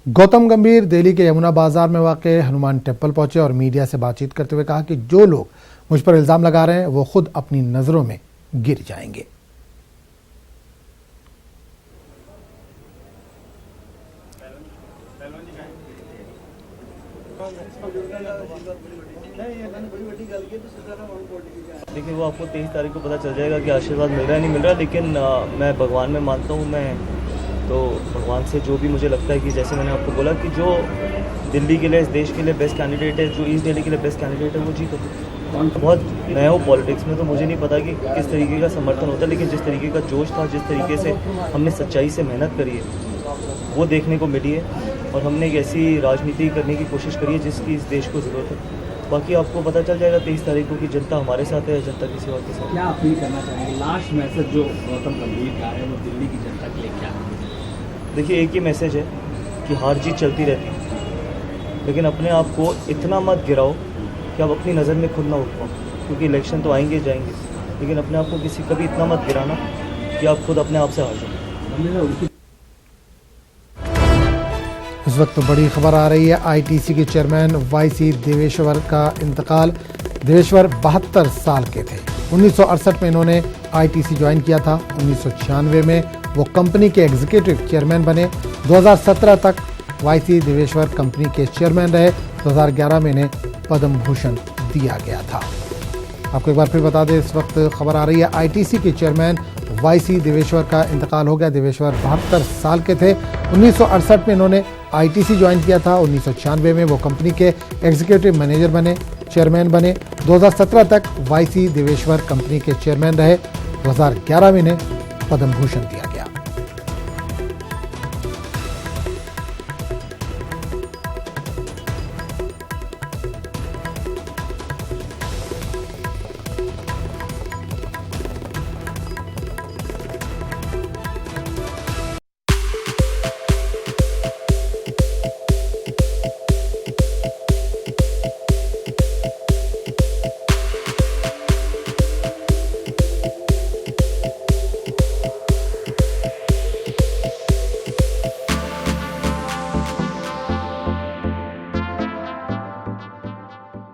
गौतम गंभीर दिल्ली के यमुना बाजार में वाक़ हनुमान टेम्पल पहुंचे और मीडिया से बातचीत करते हुए कहा कि जो लोग मुझ पर इल्जाम लगा रहे हैं वो खुद अपनी नजरों में गिर जाएंगे। देखिए, वो आपको 23 तारीख को पता चल जाएगा कि आशीर्वाद मिल रहा है नहीं मिल रहा, लेकिन मैं भगवान में मानता हूँ। मैं तो भगवान से जो भी मुझे लगता है कि जैसे मैंने आपको बोला कि जो दिल्ली के लिए, इस देश के लिए बेस्ट कैंडिडेट है, जो ईस्ट दिल्ली के लिए बेस्ट कैंडिडेट है, वो जीते। बहुत नया हो पॉलिटिक्स में, तो मुझे नहीं पता कि किस तरीके का समर्थन होता है, लेकिन जिस तरीके का जोश था, जिस तरीके से हमने सच्चाई से मेहनत करी है, वो देखने को मिली है। और हमने एक ऐसी राजनीति करने की कोशिश करी है जिसकी इस देश को ज़रूरत है। बाकी आपको पता चल जाएगा 23 तारीख को कि जनता हमारे साथ है या जनता किसी और के साथ। क्या अपील करना चाहेंगे? लास्ट मैसेज जो गौतम गंभीर का है वो दिल्ली की जनता के लिए क्या है? देखिए, एक ही मैसेज है कि हार जीत चलती रहती है, लेकिन अपने आप को इतना मत गिराओ कि आप अपनी नज़र में खुद ना उठ पाओ, क्योंकि इलेक्शन तो आएंगे जाएंगे, लेकिन अपने आप को कभी इतना मत गिराना कि आप खुद अपने आप से हार जाओ। इस वक्त बड़ी खबर आ रही है, आईटीसी के चेयरमैन वाईसी देवेश्वर का इंतकाल। देवेश्वर 72 साल के थे। 1968 में इन्होंने आईटीसी ज्वाइन किया था। 1996 में वो कंपनी के एग्जीक्यूटिव चेयरमैन बने। 2017 तक वाईसी देवेश्वर कंपनी के चेयरमैन रहे। 2011 में इन्हें पद्म भूषण दिया गया था। आपको एक बार फिर बता दें, इस वक्त खबर आ रही है, आईटीसी के चेयरमैन वाईसी देवेश्वर का इंतकाल हो गया। देवेश्वर 72 साल के थे। 1968 में इन्होंने आईटीसी ज्वाइन किया था। 1996 में वो कंपनी के एग्जीक्यूटिव मैनेजर बने, चेयरमैन बने। 2017 तक वाईसी देवेश्वर कंपनी के चेयरमैन रहे। 2011 में इन्हें पद्म भूषण दिया।